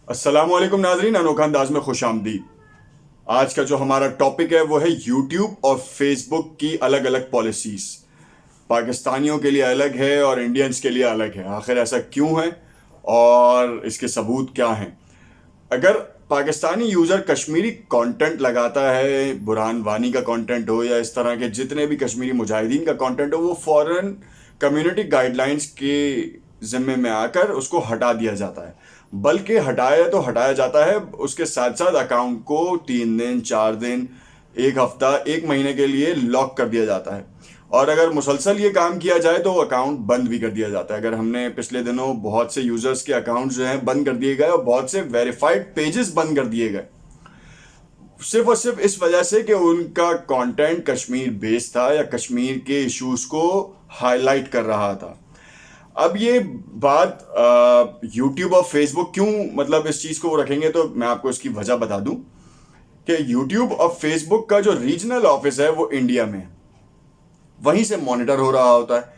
अस्सलामुअलैकुम नाजरीन, अनोखा अंदाज में खुश आमदीद। आज का जो हमारा टॉपिक है वो है यूट्यूब और फेसबुक की अलग अलग पॉलिसीज। पाकिस्तानियों के लिए अलग है और इंडियंस के लिए अलग है। आखिर ऐसा क्यों है और इसके सबूत क्या हैं? अगर पाकिस्तानी यूज़र कश्मीरी कंटेंट लगाता है, बुरहान वानी का कंटेंट हो या इस तरह के जितने भी कश्मीरी मुजाहिदीन का कंटेंट हो, वो फॉरेन कम्युनिटी गाइडलाइंस के ज़िम्मे में आकर उसको हटा दिया जाता है। बल्कि हटाया तो हटाया जाता है, उसके साथ साथ अकाउंट को 3 दिन, 4 दिन, एक हफ्ता, एक महीने के लिए लॉक कर दिया जाता है। और अगर मुसलसल ये काम किया जाए तो अकाउंट बंद भी कर दिया जाता है। अगर हमने पिछले दिनों बहुत से यूजर्स के अकाउंट जो हैं बंद कर दिए गए और बहुत से वेरीफाइड पेजेस बंद कर दिए गए, सिर्फ और सिर्फ इस वजह से कि उनका कंटेंट कश्मीर बेस्ड था या कश्मीर के इश्यूज को हाईलाइट कर रहा था। अब ये बात यूट्यूब और फेसबुक क्यों, मतलब इस चीज़ को रखेंगे तो मैं आपको इसकी वजह बता दूं कि यूट्यूब और फेसबुक का जो रीजनल ऑफिस है वो इंडिया में है, वहीं से मॉनिटर हो रहा होता है।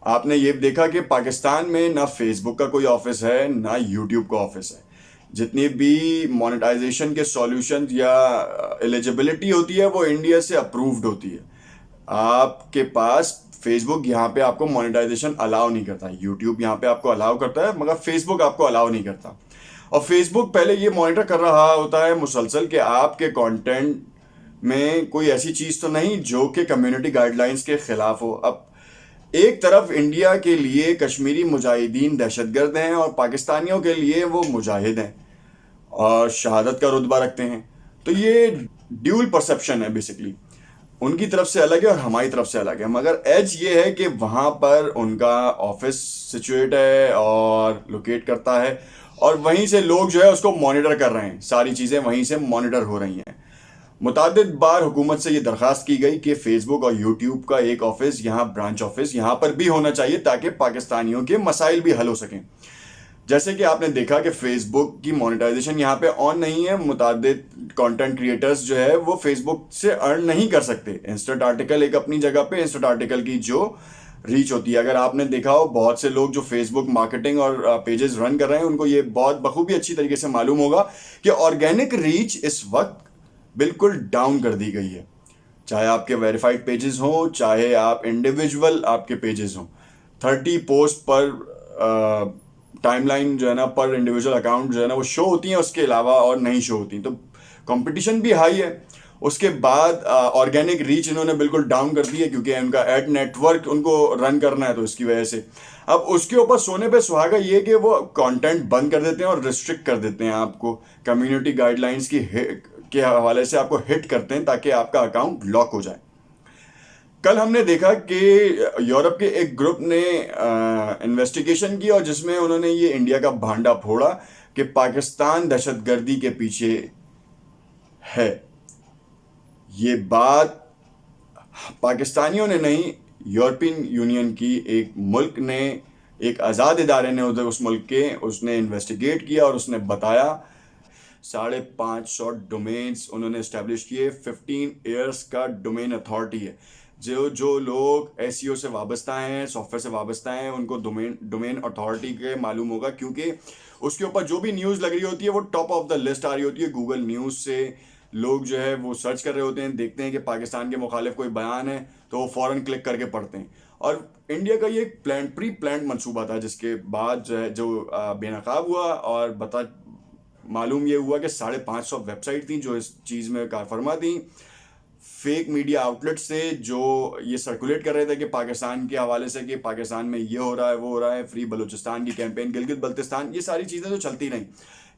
आपने ये देखा कि पाकिस्तान में ना फेसबुक का कोई ऑफिस है ना यूट्यूब का ऑफिस है। जितनी भी मोनेटाइजेशन के सॉल्यूशन या एलिजिबिलिटी होती है वो इंडिया से अप्रूव्ड होती है। आपके पास फेसबुक यहाँ पे आपको मोनेटाइजेशन अलाउ नहीं करता, यूट्यूब यहाँ पे आपको अलाउ करता है मगर फेसबुक आपको अलाउ नहीं करता। और फेसबुक पहले ये मॉनिटर कर रहा होता है मुसलसल कि आपके कंटेंट में कोई ऐसी चीज़ तो नहीं जो कि कम्युनिटी गाइडलाइंस के खिलाफ हो। अब एक तरफ इंडिया के लिए कश्मीरी मुजाहिदीन दहशतगर्द हैं और पाकिस्तानियों के लिए वो मुजाहिद हैं और शहादत का रुतबा रखते हैं। तो ये ड्यूल परसेप्शन है बेसिकली, उनकी तरफ से अलग है और हमारी तरफ से अलग है। मगर एज ये है कि वहाँ पर उनका ऑफिस सिचुएट है और लोकेट करता है और वहीं से लोग जो है उसको मॉनिटर कर रहे हैं, सारी चीज़ें वहीं से मॉनिटर हो रही हैं। मुतादिद बार हुकूमत से ये दरख्वास्त की गई कि फेसबुक और यूट्यूब का एक ऑफिस यहाँ, ब्रांच ऑफिस यहाँ पर भी होना चाहिए ताकि पाकिस्तानियों के मसाइल भी हल हो सकें। जैसे कि आपने देखा कि फेसबुक की मोनेटाइजेशन यहाँ पे ऑन नहीं है, मुतादिद कंटेंट क्रिएटर्स जो है वो फेसबुक से अर्न नहीं कर सकते। इंस्टेंट आर्टिकल एक अपनी जगह पे, इंस्टेंट आर्टिकल की जो रीच होती है, अगर आपने देखा हो बहुत से लोग जो फेसबुक मार्केटिंग और पेजेस रन कर रहे हैं उनको ये बहुत बखूबी अच्छी तरीके से मालूम होगा कि ऑर्गेनिक रीच इस वक्त बिल्कुल डाउन कर दी गई है। चाहे आपके वेरीफाइड पेजेस हों, चाहे आप इंडिविजुअल आपके पेजेस हों, 30 पोस्ट पर टाइमलाइन जो है ना, पर इंडिविजुअल अकाउंट जो है ना वो शो होती हैं, उसके अलावा और नहीं शो होती। तो कंपटीशन भी हाई है। उसके बाद ऑर्गेनिक रीच इन्होंने बिल्कुल डाउन कर दी है क्योंकि उनका एड नेटवर्क उनको रन करना है, तो इसकी वजह से अब उसके ऊपर सोने पे सुहागा ये कि वो कंटेंट बंद कर देते हैं और रिस्ट्रिक्ट कर देते हैं आपको, कम्युनिटी गाइडलाइंस की के हवाले से आपको हिट करते हैं ताकि आपका अकाउंट लॉक हो जाए। कल हमने देखा कि यूरोप के एक ग्रुप ने इन्वेस्टिगेशन की और जिसमें उन्होंने ये इंडिया का भांडा फोड़ा कि पाकिस्तान दहशतगर्दी के पीछे है। ये बात पाकिस्तानियों ने नहीं, यूरोपियन यूनियन की एक मुल्क ने, एक आज़ाद इदारे ने उधर उस मुल्क के, उसने इन्वेस्टिगेट किया और उसने बताया 550 डोमेन्स उन्होंने इस्टेब्लिश किए। 15 ईयर्स का डोमेन अथॉरिटी है। जो जो लोग एसईओ से वाबस्ता हैं, सॉफ्टवेयर से वाबस्ता हैं, उनको डोमेन अथॉरिटी के मालूम होगा क्योंकि उसके ऊपर जो भी न्यूज़ लग रही होती है वो टॉप ऑफ द लिस्ट आ रही होती है। गूगल न्यूज़ से लोग जो है वो सर्च कर रहे होते हैं, देखते हैं कि पाकिस्तान के मुखालिफ कोई बयान है तो वो फ़ौरन क्लिक करके पढ़ते हैं। और इंडिया का ये प्री प्लान मंसूबा था जिसके बाद जो है जो बेनकाब हुआ और मालूम ये हुआ कि 550 वेबसाइट थी जो इस चीज़ में कारफरमा थी। फेक मीडिया आउटलेट से जो ये सर्कुलेट कर रहे थे कि पाकिस्तान के हवाले से कि पाकिस्तान में ये हो रहा है, वो हो रहा है, फ्री बलूचिस्तान की कैंपेन, गिलगित बल्तिस्तान, ये सारी चीज़ें तो चलती नहीं,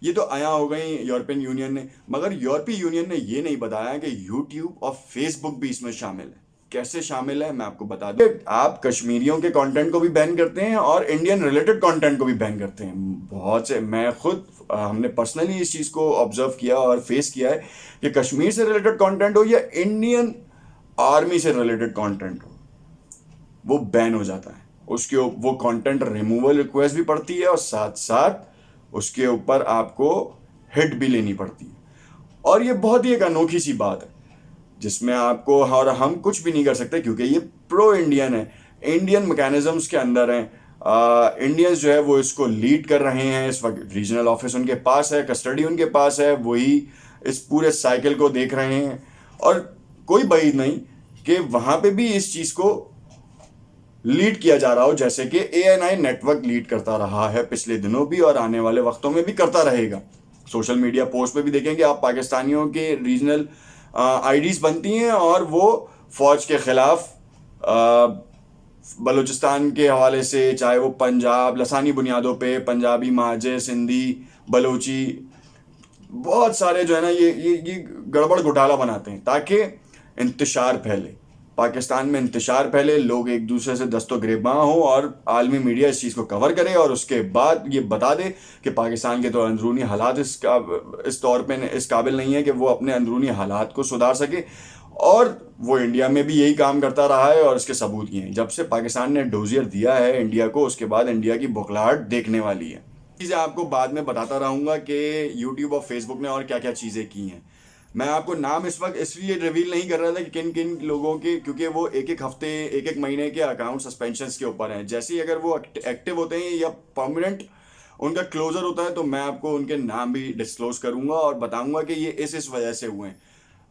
ये तो आया हो गई यूरोपियन यूनियन ने। मगर यूरोपीय यूनियन ने ये नहीं बताया कि यूट्यूब और फेसबुक भी इसमें शामिल है। कैसे शामिल है मैं आपको बता दूं। आप कश्मीरियों के कंटेंट को भी बैन करते हैं और इंडियन रिलेटेड कंटेंट को भी बैन करते हैं। बहुत से, मैं खुद हमने पर्सनली इस चीज़ को ऑब्जर्व किया और फेस किया है कि कश्मीर से रिलेटेड कंटेंट हो या इंडियन आर्मी से रिलेटेड कंटेंट हो, वो बैन हो जाता है। उसके वो कंटेंट रिमूवल रिक्वेस्ट भी पड़ती है और साथ साथ उसके ऊपर आपको हिट भी लेनी पड़ती है। और ये बहुत ही एक अनोखी सी बात है जिसमें आपको, और हम कुछ भी नहीं कर सकते क्योंकि ये प्रो इंडियन है, इंडियन मैकेनिज्म्स के अंदर हैं। इंडियंस जो है वो इसको लीड कर रहे हैं। इस वक्त रीजनल ऑफिस उनके पास है, कस्टडी उनके पास है, वही इस पूरे साइकिल को देख रहे हैं। और कोई बईद नहीं कि वहां पे भी इस चीज को लीड किया जा रहा हो, जैसे कि ANI नेटवर्क लीड करता रहा है पिछले दिनों भी और आने वाले वक्तों में भी करता रहेगा। सोशल मीडिया पोस्ट पे भी देखेंगे आप, पाकिस्तानियों के रीजनल आईडीज बनती हैं और वो फौज के खिलाफ बलूचिस्तान के हवाले से, चाहे वो पंजाब लसानी बुनियादों पे पंजाबी, माजे, सिंधी, बलोची, बहुत सारे जो है ना ये गड़बड़ घोटाला बनाते हैं ताकि इंतशार फैले, पाकिस्तान में इंतशार फैले, लोग एक दूसरे से दस्तो गिरबां हो और आलमी मीडिया इस चीज़ को कवर करे और उसके बाद ये बता दे कि पाकिस्तान के तो अंदरूनी हालात इस तौर पे इस काबिल नहीं है कि वो अपने अंदरूनी हालात को सुधार सके। और वो इंडिया में भी यही काम करता रहा है और इसके सबूत ये हैं। जब से पाकिस्तान ने डोजियर दिया है इंडिया को, उसके बाद इंडिया की बौखलाहट देखने वाली है। चीज़ें आपको बाद में बताता रहूँगा कि यूट्यूब और फेसबुक ने और क्या क्या चीज़ें की हैं। मैं आपको नाम इस वक्त इसलिए रिवील नहीं कर रहा था कि किन किन लोगों के, क्योंकि वो एक एक हफ्ते, एक एक महीने के अकाउंट सस्पेंशन के ऊपर हैं। जैसे ही अगर वो एक्टिव होते हैं या परमानेंट उनका क्लोजर होता है तो मैं आपको उनके नाम भी डिस्क्लोज करूंगा और बताऊंगा कि ये इस वजह से हुए हैं।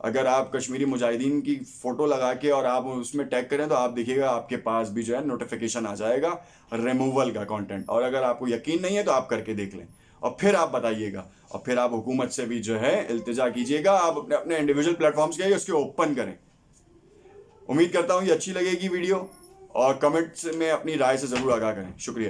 अगर आप कश्मीरी मुजाहिदीन की फ़ोटो लगा के और आप उसमें टैग करें तो आप देखिएगा आपके पास भी जो है नोटिफिकेशन आ जाएगा रिमूवल का कंटेंट। और अगर आपको यकीन नहीं है तो आप करके देख लें और फिर आप बताइएगा और फिर आप हुकूमत से भी जो है इल्तिजा कीजिएगा। आप अपने अपने इंडिविजुअल प्लेटफॉर्म्स के उसके ओपन करें। उम्मीद करता हूँ ये अच्छी लगेगी वीडियो और कमेंट्स में अपनी राय से ज़रूर आगाह करें। शुक्रिया।